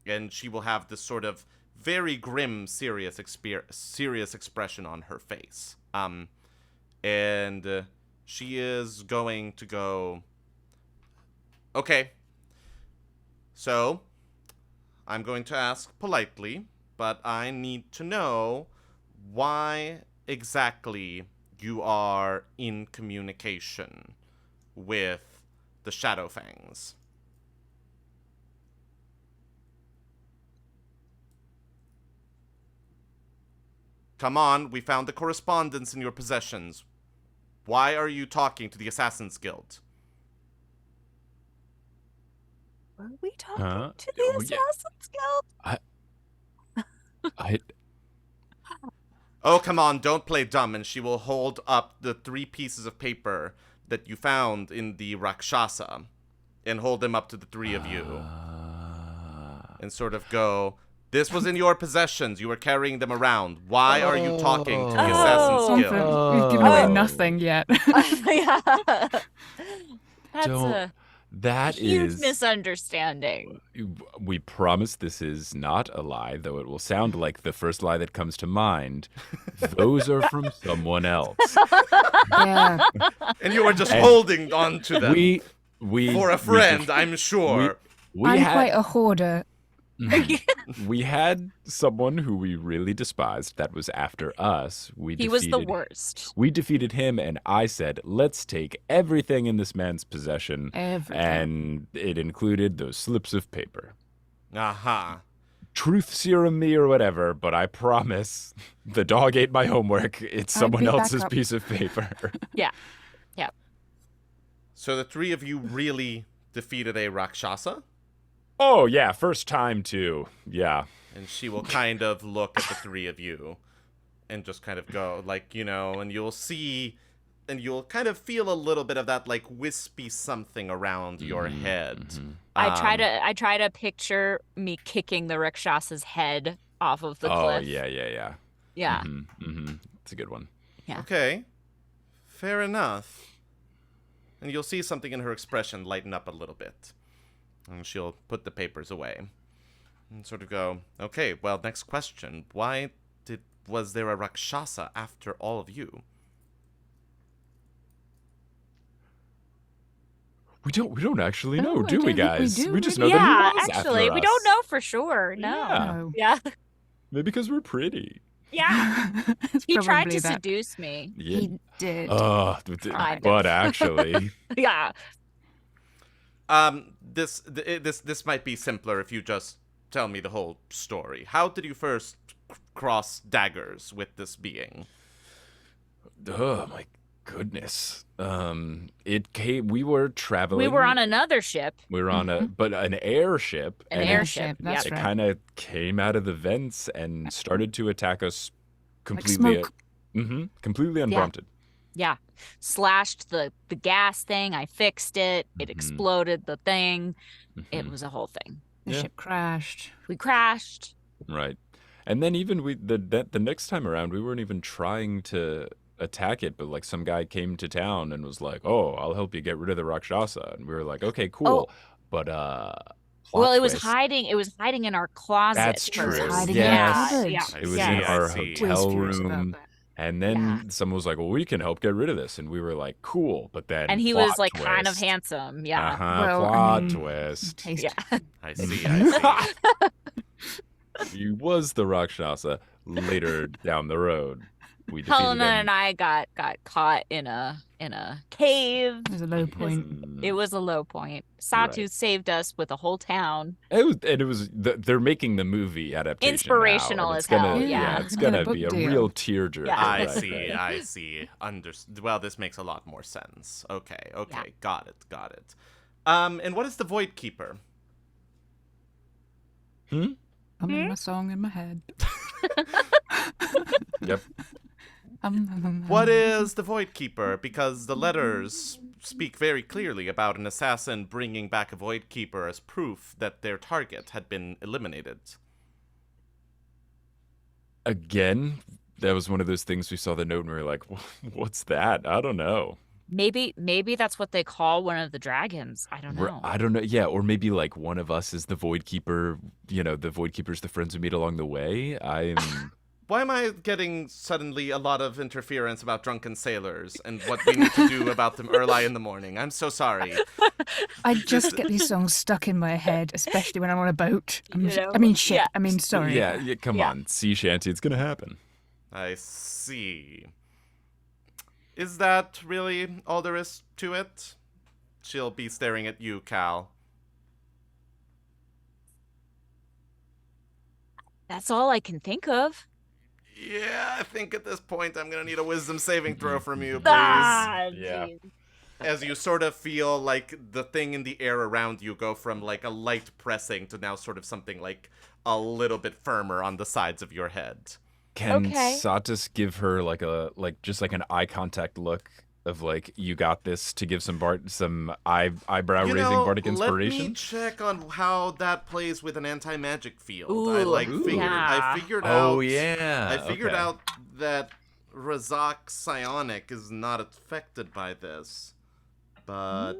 and she will have this sort of very grim, serious expression on her face. And she is going to go, okay, so I'm going to ask politely, but I need to know why exactly you are in communication with the Shadow Fangs. Come on, we found the correspondence in your possessions. Why are you talking to the Assassin's Guild? Were we talking to the Assassin's Guild? Oh, come on, don't play dumb. And she will hold up the 3 pieces of paper that you found in the Rakshasa and hold them up to the 3 of you. And sort of go, this was in your possessions. You were carrying them around. Why are you talking to the Assassin's Guild? We've given away nothing yet. That's a huge misunderstanding. We promise this is not a lie, though it will sound like the first lie that comes to mind. Those are from someone else. Yeah. And you were just holding on to them. We for a friend, I'm sure. I'm quite a hoarder. We had someone who we really despised that was after us. He was the worst. We defeated him, and I said, let's take everything in this man's possession. And it included those slips of paper. Aha. Truth serum me or whatever, but I promise the dog ate my homework. It's someone else's piece of paper. Yeah. So the 3 of you really defeated a Rakshasa? Oh, yeah, first time, too. Yeah. And she will kind of look at the 3 of you and just kind of go, like, and you'll see, and you'll kind of feel a little bit of that, like, wispy something around your head. Mm-hmm. I try to picture me kicking the Rakshasa's head off of the cliff. Oh, yeah. Yeah. It's a good one. Yeah. Okay. Fair enough. And you'll see something in her expression lighten up a little bit. And she'll put the papers away and sort of go, okay, well, next question. Why was there a Rakshasa after all of you? We don't actually know, do we, guys? We do. We just know that he was actually, after we us. don't know for sure. No. Yeah. Yeah. Maybe because we're pretty. Yeah. He tried to that. seduce me. Yeah. He did. But actually. Yeah. This might be simpler if you just tell me the whole story. How did you first cross daggers with this being? Oh my goodness. We were traveling. We were on another ship. We were on an airship. An airship. That's it right. kind of came out of the vents and started to attack us completely. Like smoke. Completely unprompted. Yeah. Slashed the gas thing. I fixed it. It exploded the thing. It was a whole thing. The ship crashed. We crashed. Right. And then even the next time around, we weren't even trying to attack it, but like some guy came to town and was like, "Oh, I'll help you get rid of the Rakshasa." And we were like, "Okay, cool." But well, it was hiding. It was hiding in our closet. That's true. It was hiding Yeah. in our Yeah. cupboard. It was in our hotel room. And then Yeah. someone was like, "Well, we can help get rid of this." And we were like, "Cool." But then And he plot was like twist. kind of handsome. Yeah. Well, plot twist. Yeah. I see. He was the Rakshasa later down the road. We defeated Helena him. and I got caught in a cave. It was a low point. It was a low point. Satus saved us with a whole town. They're making the movie adaptation. Inspirational now, and as it's gonna, hell. Yeah. it's gonna be a deal. real tearjerker. Yeah. I right? see. Well, this makes a lot more sense. Okay. Yeah. Got it. And what is the Void Keeper? I'm in my song in my head. Yep. What is the Void Keeper? Because the letters speak very clearly about an assassin bringing back a Void Keeper as proof that their target had been eliminated. Again, that was one of those things we saw the note and we were like, "What's that? I don't know." Maybe that's what they call one of the dragons. I don't know. I don't know. Yeah, or maybe like one of us is the Void Keeper. The Void Keeper's the friends we meet along the way. Why am I getting suddenly a lot of interference about drunken sailors and what we need to do about them early in the morning? I'm so sorry. I just get these songs stuck in my head, especially when I'm on a boat. Shit. Yeah. I mean, sorry. Yeah, come on. Sea shanty, it's gonna happen. I see. Is that really all there is to it? she'll be staring at you, Cal. That's all I can think of. Yeah, I think at this point I'm gonna need a wisdom saving throw from you, please. Yeah. As you sort of feel like the thing in the air around you go from like a light pressing to now sort of something like a little bit firmer on the sides of your head. Can Satus give her just an eye contact look of like, you got this, to give some eyebrow raising bardic inspiration? Let me check on how that plays with an anti-magic field. Ooh, I figured out. Oh yeah. I figured out that Razac psionic is not affected by this, but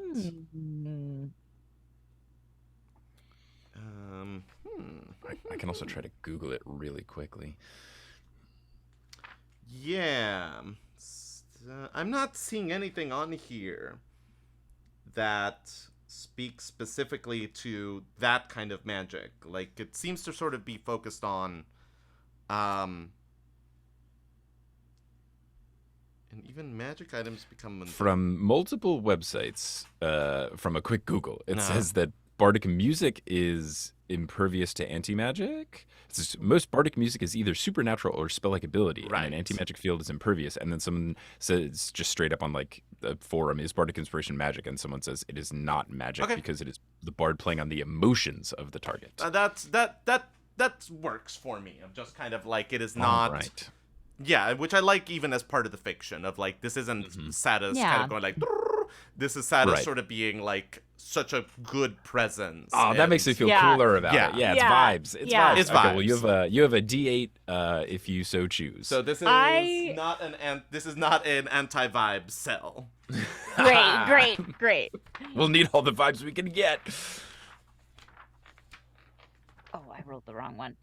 I can also try to Google it really quickly. Yeah. I'm not seeing anything on here that speaks specifically to that kind of magic. Like, it seems to sort of be focused on, and even magic items become... From multiple websites, from a quick Google, it says that bardic music is impervious to anti-magic. Most bardic music is either supernatural or spell-like ability, and an anti-magic field is impervious. And then someone says, just straight up on like the forum, is bardic inspiration magic? And someone says it is not magic because it is the bard playing on the emotions of the target. That works for me. I'm just kind of like, it is not... Right. Yeah, which I like even as part of the fiction of like, this isn't Satus kind of going like... This is Satus sort of being like such a good presence. Oh, that makes me feel cooler about it. Yeah, it's vibes. It's vibes. It's okay, vibes. Well, you have a D8 if you so choose. So this is not an anti-vibe cell. Great. We'll need all the vibes we can get. Oh, I rolled the wrong one.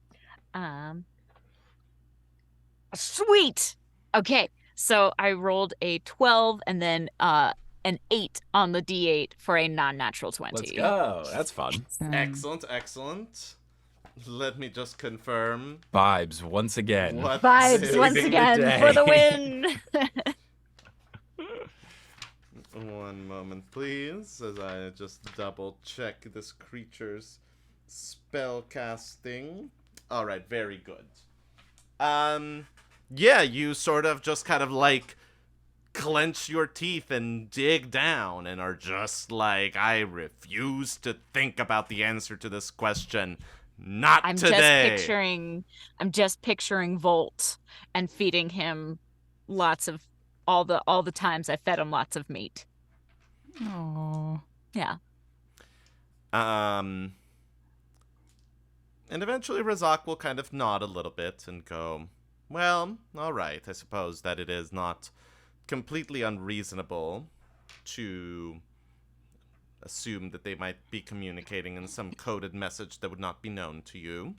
Sweet. Okay, so I rolled a 12 and then an 8 on the D8 for a non-natural 20. Let's go. That's fun. Excellent. Let me just confirm. Vibes once again. Vibes once again for the win. One moment, please, as I just double check this creature's spell casting. All right, very good. Yeah, you sort of just kind of like clench your teeth and dig down and are just like, I refuse to think about the answer to this question. Not today. I'm just picturing Volt and feeding him lots of all the times I fed him lots of meat. Oh. Yeah. And eventually Razac will kind of nod a little bit and go, well, all right, I suppose that it is not completely unreasonable to assume that they might be communicating in some coded message that would not be known to you.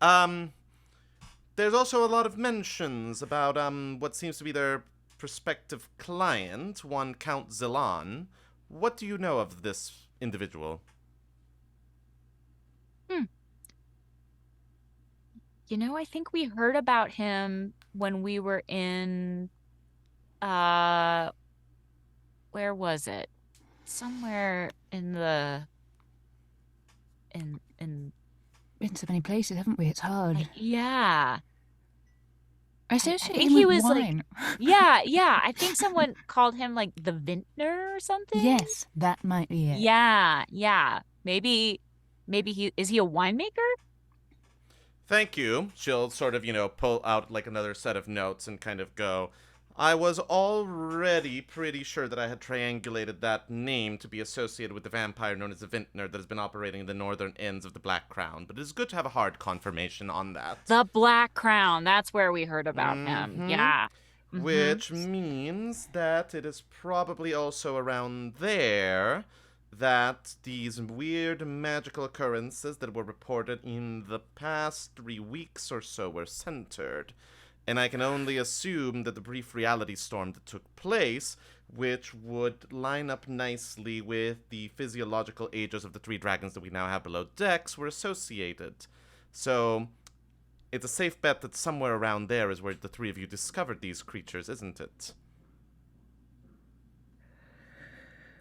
There's also a lot of mentions about what seems to be their prospective client, one Count Zilan. What do you know of this individual? You know, I think we heard about him when we were in where was it? Somewhere in the in Been so many places, haven't we? It's hard. Yeah. I associate think him he with was wine. Yeah. I think someone called him like the vintner or something. Yes, that might be it. Yeah. Maybe is he a winemaker? Thank you. She'll sort of, pull out like another set of notes and kind of go, I was already pretty sure that I had triangulated that name to be associated with the vampire known as the Vintner that has been operating in the northern ends of the Black Crown, but it is good to have a hard confirmation on that. The Black Crown, that's where we heard about him. Yeah. Which means that it is probably also around there that these weird magical occurrences that were reported in the past 3 weeks or so were centered. And I can only assume that the brief reality storm that took place, which would line up nicely with the physiological ages of the 3 dragons that we now have below decks, were associated. So it's a safe bet that somewhere around there is where the 3 of you discovered these creatures, isn't it?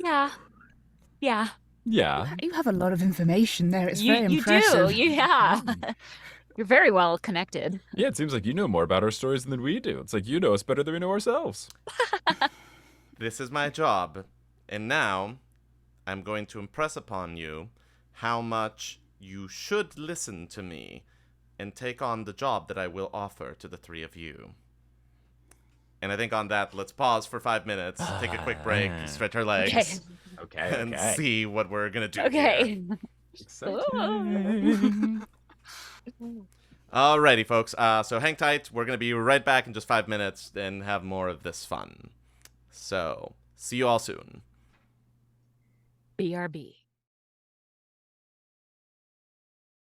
Yeah. Yeah. Yeah. You have a lot of information there. It's very impressive. You do. Yeah. You're very well connected. Yeah, it seems like you know more about our stories than we do. It's like you know us better than we know ourselves. This is my job. And now, I'm going to impress upon you how much you should listen to me and take on the job that I will offer to the three of you. And I think on that, let's pause for 5 minutes, take a quick break, stretch our legs, and see what we're going to do here. Exciting. Alrighty, folks. So hang tight. We're going to be right back in just 5 minutes and have more of this fun. So, see you all soon. BRB.